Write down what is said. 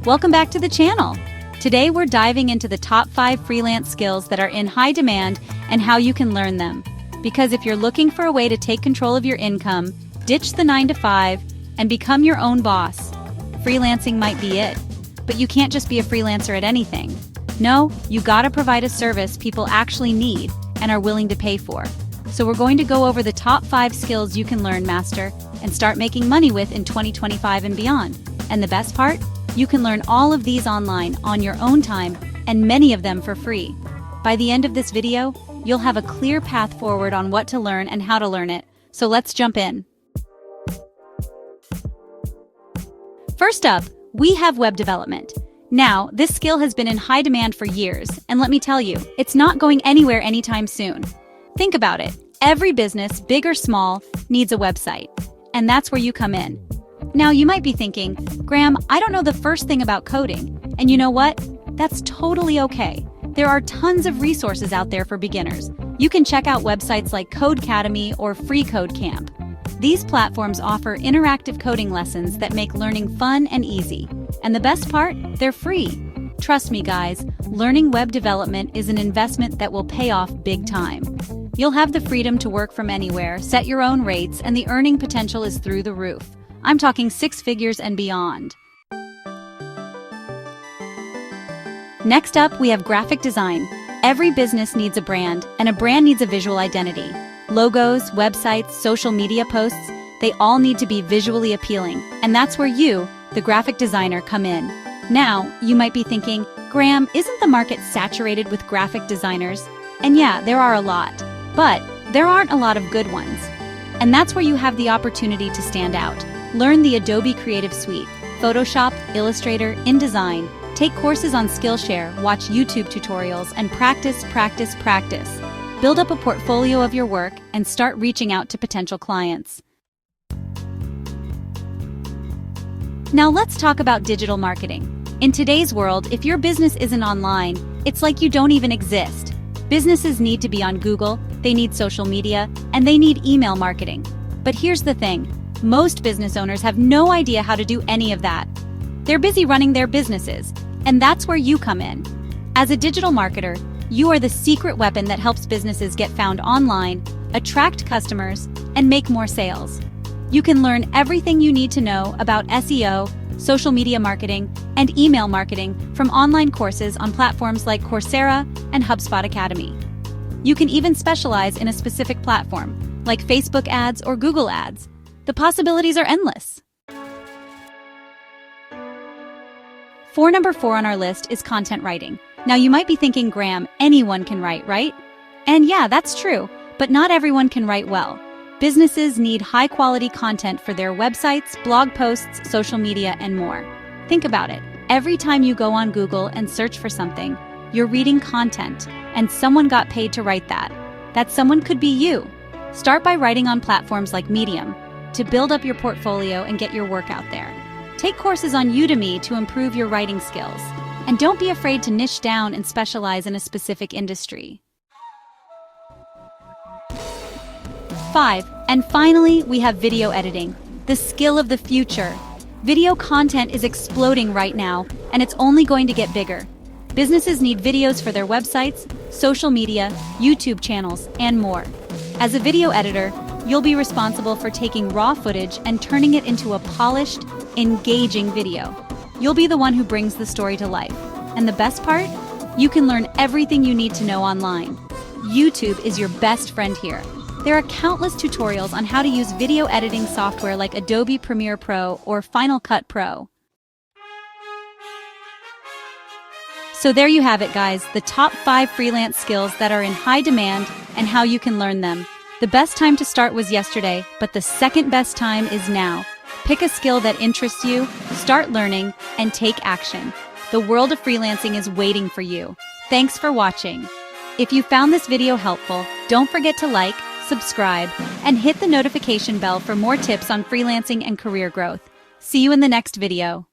Welcome back to the channel. Today we're diving into the top 5 freelance skills that are in high demand and how you can learn them. Because if you're looking for a way to take control of your income, ditch the 9-to-5, and become your own boss, freelancing might be it. But you can't just be a freelancer at anything. No, you gotta provide a service people actually need and are willing to pay for. So we're going to go over the top 5 skills you can learn, master, and start making money with in 2025 and beyond. And the best part? You can learn all of these online on your own time, and many of them for free. By the end of this video, you'll have a clear path forward on what to learn and how to learn it. So let's jump in. First up, we have web development. Now, this skill has been in high demand for years, and let me tell you, it's not going anywhere anytime soon. Think about it. Every business, big or small, needs a website. And that's where you come in. Now, you might be thinking, Graham, I don't know the first thing about coding. And you know what? That's totally okay. There are tons of resources out there for beginners. You can check out websites like Codecademy or Free Code Camp. These platforms offer interactive coding lessons that make learning fun and easy. And the best part? They're free. Trust me, guys, learning web development is an investment that will pay off big time. You'll have the freedom to work from anywhere, set your own rates, and the earning potential is through the roof. I'm talking 6 figures and beyond. Next up, we have graphic design. Every business needs a brand, and a brand needs a visual identity. Logos, websites, social media posts, they all need to be visually appealing, and that's where you, the graphic designer, come in. Now, you might be thinking, Graham, isn't the market saturated with graphic designers? And yeah, there are a lot, but there aren't a lot of good ones. And that's where you have the opportunity to stand out. Learn the Adobe Creative Suite, Photoshop, Illustrator, InDesign. Take courses on Skillshare, watch YouTube tutorials, and practice. Build up a portfolio of your work and start reaching out to potential clients. Now let's talk about digital marketing. In today's world, if your business isn't online, it's like you don't even exist. Businesses need to be on Google, they need social media, and they need email marketing. But here's the thing. Most business owners have no idea how to do any of that. They're busy running their businesses, and that's where you come in. As a digital marketer, you are the secret weapon that helps businesses get found online, attract customers, and make more sales. You can learn everything you need to know about SEO, social media marketing, and email marketing from online courses on platforms like Coursera and HubSpot Academy. You can even specialize in a specific platform, like Facebook ads or Google ads. The possibilities are endless. Number 4 on our list is content writing. Now you might be thinking, Graham, anyone can write, right? And yeah, that's true, but not everyone can write well. Businesses need high-quality content for their websites, blog posts, social media, and more. Think about it. Every time you go on Google and search for something, you're reading content, and someone got paid to write that. That someone could be you. Start by writing on platforms like Medium to build up your portfolio and get your work out there. Take courses on Udemy to improve your writing skills. And don't be afraid to niche down and specialize in a specific industry. 5. And finally, we have video editing, the skill of the future. Video content is exploding right now, and it's only going to get bigger. Businesses need videos for their websites, social media, YouTube channels, and more. As a video editor, you'll be responsible for taking raw footage and turning it into a polished, engaging video. You'll be the one who brings the story to life. And the best part? You can learn everything you need to know online. YouTube is your best friend here. There are countless tutorials on how to use video editing software like Adobe Premiere Pro or Final Cut Pro. So there you have it, guys, the top 5 freelance skills that are in high demand and how you can learn them. The best time to start was yesterday, but the second best time is now. Pick a skill that interests you, start learning, and take action. The world of freelancing is waiting for you. Thanks for watching. If you found this video helpful, don't forget to like, subscribe, and hit the notification bell for more tips on freelancing and career growth. See you in the next video.